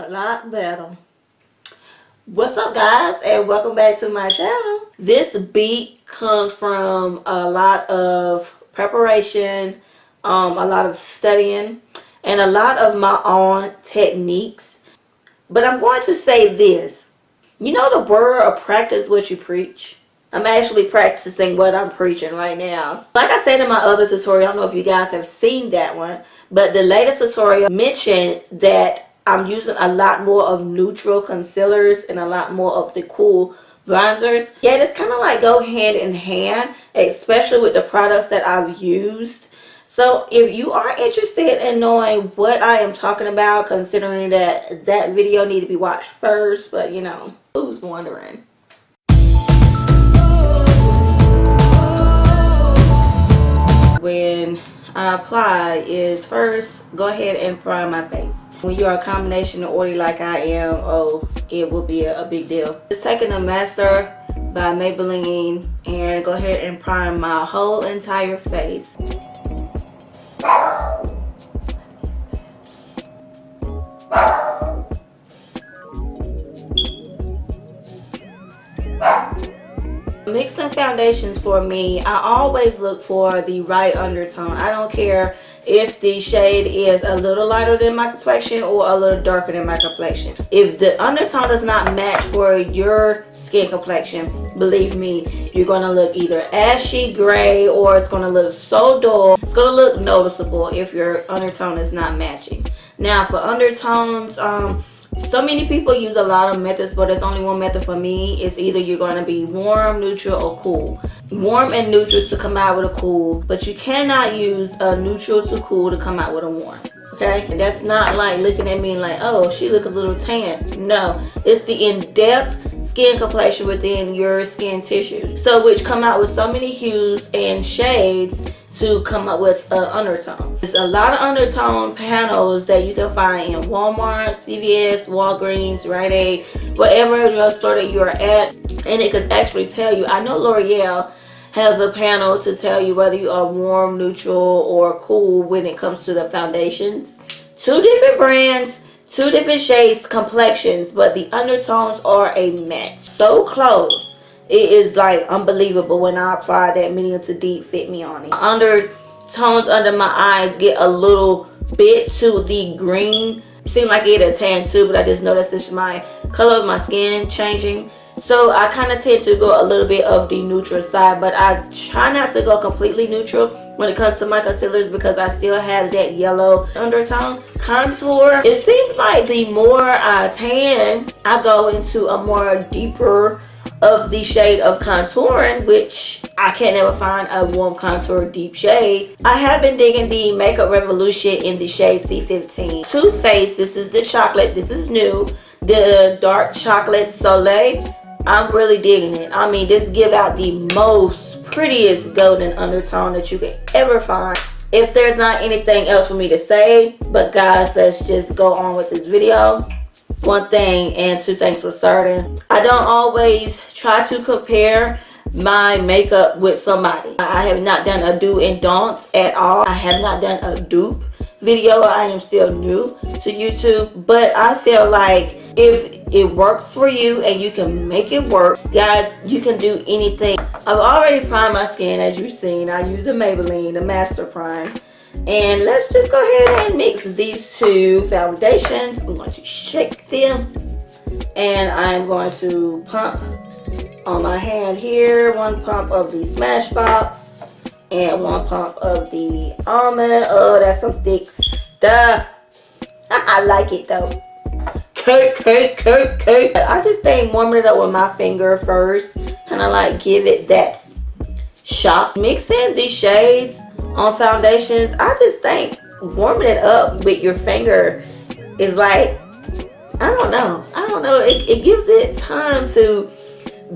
a lot better. What's up, guys, and welcome back to my channel. This beat comes from a lot of preparation, a lot of studying, and a lot of my own techniques. But I'm going to say this. You know the word of practice what you preach? I'm actually practicing what I'm preaching right now. Like I said in my other tutorial, I don't know if you guys have seen that one, but the latest tutorial mentioned that I'm using a lot more of neutral concealers and a lot more of the cool bronzers. Yeah, it's kind of like go hand in hand, especially with the products that I've used. So if you are interested in knowing what I am talking about, considering that video need to be watched first, but you know, who's wondering? When I apply is first go ahead and prime my face. When you are a combination of oily like I am, oh, it will be a big deal. Just taking a Master by Maybelline and go ahead and prime my whole entire face. Mixing foundations for me, I always look for the right undertone. I don't care if the shade is a little lighter than my complexion or a little darker than my complexion. If the undertone does not match for your skin complexion, believe me, you're going to look either ashy gray or it's going to look so dull. It's going to look noticeable if your undertone is not matching. Now for undertones, so many people use a lot of methods, but there's only one method for me. It's either you're going to be warm, neutral, or cool. Warm and neutral to come out with a cool, but you cannot use a neutral to cool to come out with a warm. Okay? And that's not like looking at me like, oh, she look a little tan. No, it's the in-depth skin complexion within your skin tissue. So which come out with so many hues and shades to come up with an undertone. There's a lot of undertone panels that you can find in Walmart, CVS, Walgreens, Rite Aid, whatever drugstore that you are at, and it could actually tell you. I know L'Oreal has a panel to tell you whether you are warm, neutral, or cool when it comes to the foundations. Two different brands, two different shades, complexions, but the undertones are a match. So close. It is like unbelievable when I apply that medium to deep Fit Me on it. Undertones under my eyes get a little bit to the green. Seem like it a tan too, but I just know that's just my color of my skin changing. So I kind of tend to go a little bit of the neutral side, but I try not to go completely neutral when it comes to my concealers because I still have that yellow undertone. Contour, it seems like the more I tan, I go into a more deeper of the shade of contouring, which I can't never find a warm contour deep shade. I have been digging the Makeup Revolution in the shade C15. Too Faced, this is the chocolate, this is new. The dark chocolate Soleil, I'm really digging it. I mean, this give out the most prettiest golden undertone that you can ever find. If there's not anything else for me to say, but guys, let's just go on with this video. One thing and two things for starting, I don't always try to compare my makeup with somebody. I have not done a do and don'ts at all. I have not done a dupe video. I am still new to YouTube, but I feel like if it works for you and you can make it work, guys, you can do anything. I've already primed my skin, as you've seen. I use the Maybelline, the Master Prime. And let's just go ahead and mix these two foundations. I'm going to shake them. And I'm going to pump on my hand here. One pump of the Smashbox. And one pump of the almond. Oh, that's some thick stuff. I like it though. Cake. I just think warming it up with my finger first. Kind of like give it that shock. Mixing these shades on foundations, I just think warming it up with your finger is like, I don't know, it gives it time to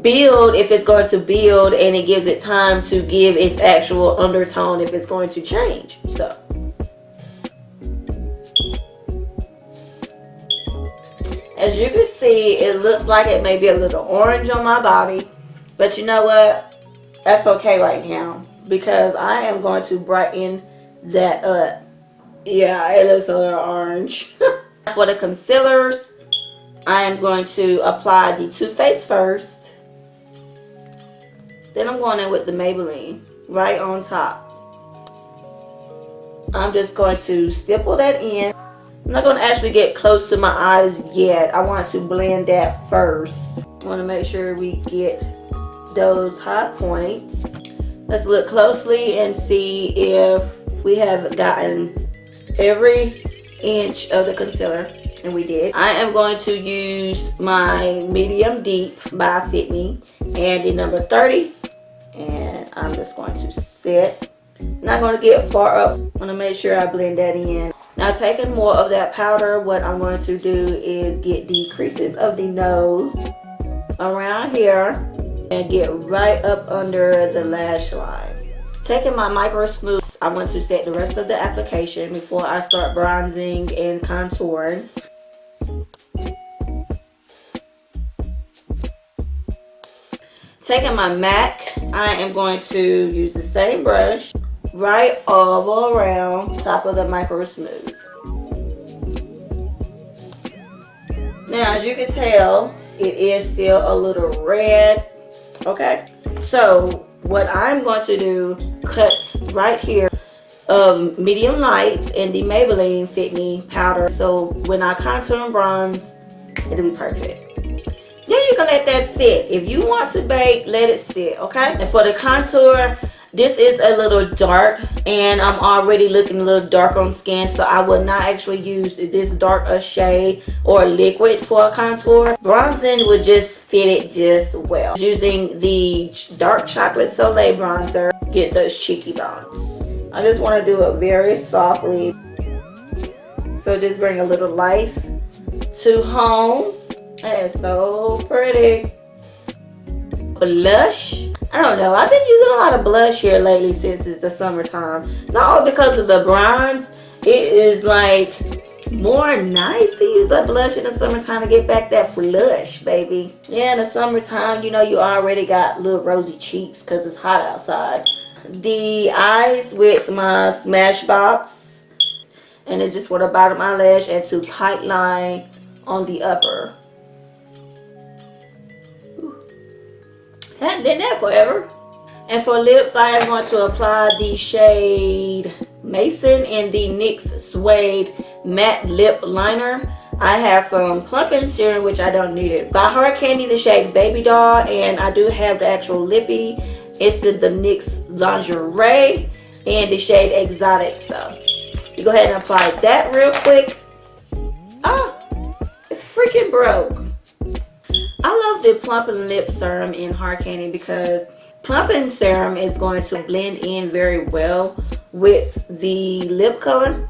build if it's going to build, and it gives it time to give its actual undertone if it's going to change. So as you can see, it looks like it may be a little orange on my body, but you know what, that's okay right now, because I am going to brighten that up. Yeah, it looks a little orange. For the concealers, I am going to apply the Too Faced first. Then I'm going in with the Maybelline right on top. I'm just going to stipple that in. I'm not going to actually get close to my eyes yet. I want to blend that first. I want to make sure we get those hot points. Let's look closely and see if we have gotten every inch of the concealer. And we did. I am going to use my medium deep by Fit Me and the number 30. And I'm just going to set. Not going to get far up. I'm going to make sure I blend that in. Now taking more of that powder, what I'm going to do is get the creases of the nose around here and get right up under the lash line. Taking my micro smooth, I want to set the rest of the application before I start bronzing and contouring. Taking my MAC, I am going to use the same brush right all around top of the micro smooth. Now as you can tell, it is still a little red. Okay, so what I'm going to do, cut right here of medium light in the Maybelline Fit Me powder, so when I contour and bronze, it'll be perfect. Then you can let that sit. If you want to bake, let it sit, okay? And for the contour, this is a little dark and I'm already looking a little dark on skin, so I will not actually use this dark a shade or liquid for a contour. Bronzing would just fit it just well. Using the dark chocolate Soleil bronzer, get those cheeky bones. I just want to do it very softly. So just bring a little life to home. That is so pretty. Blush. I don't know. I've been using a lot of blush here lately since it's the summertime. Not all because of the bronze. It is like more nice to use that blush in the summertime to get back that flush, baby. Yeah, in the summertime, you know, you already got little rosy cheeks because it's hot outside. The eyes with my Smashbox. And it's just for the bottom eyelash and to tight line on the upper. Hadn't done that forever. And for lips, I am going to apply the shade Mason in the NYX Suede Matte Lip Liner. I have some plumping serum, which I don't need it. By Hard Candy, the shade Baby Doll, and I do have the actual lippy. It's the NYX Lingerie and the shade Exotic. So you go ahead and apply that real quick. Ah, it freaking broke. I love the plumping lip serum in Hard Candy because plumping serum is going to blend in very well with the lip color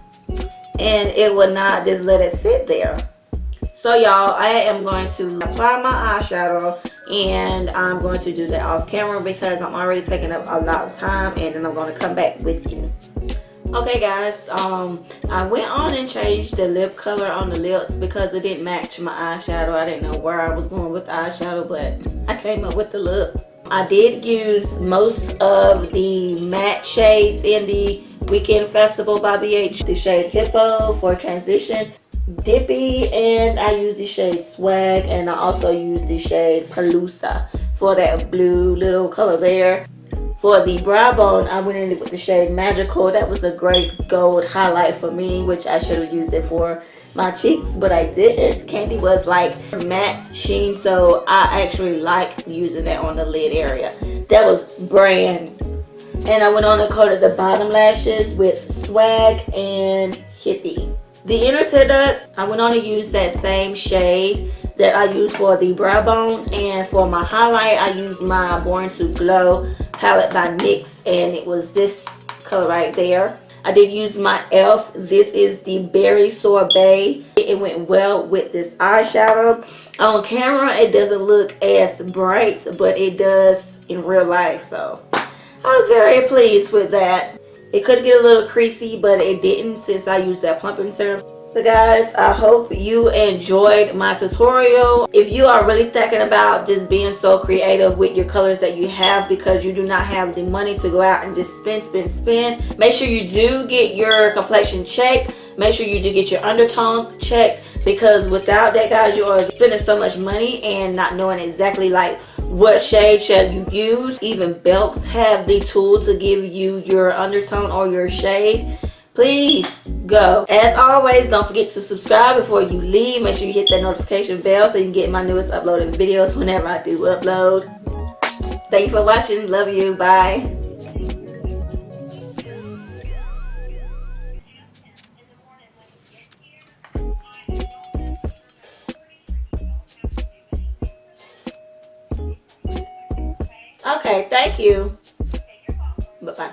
and it will not just let it sit there. So y'all, I am going to apply my eyeshadow and I'm going to do that off camera because I'm already taking up a lot of time and then I'm going to come back with you. Okay guys, I went on and changed the lip color on the lips because it didn't match my eyeshadow. I didn't know where I was going with the eyeshadow, but I came up with the look. I did use most of the matte shades in the Weekend Festival by BH. The shade Hippo for transition, Dippy, and I used the shade Swag, and I also used the shade Pelusa for that blue little color there. For the brow bone, I went in with the shade Magical. That was a great gold highlight for me, which I should have used it for my cheeks, but I didn't. Candy was like matte sheen, so I actually like using that on the lid area. That was brand. And I went on and coated the bottom lashes with Swag and Hippie. The inner tear ducts, I went on to use that same shade that I used for the brow bone, and for my highlight I used my Born to Glow palette by NYX, and it was this color right there. I did use my e.l.f. This is the Berry Sorbet. It went well with this eyeshadow. On camera it doesn't look as bright, but it does in real life, so I was very pleased with that. It could get a little creasy, but it didn't since I used that plumping serum. So guys, I hope you enjoyed my tutorial. If you are really thinking about just being so creative with your colors that you have because you do not have the money to go out and just spend, make sure you do get your complexion checked. Make sure you do get your undertone checked. because without that, guys, you are spending so much money and not knowing exactly like what shade shall you use. Even Belks have the tool to give you your undertone or your shade. Please go. As always, don't forget to subscribe before you leave. Make sure you hit that notification bell so you can get my newest uploaded videos whenever I do upload. Thank you for watching. Love you. Bye. Okay, thank you. Bye-bye.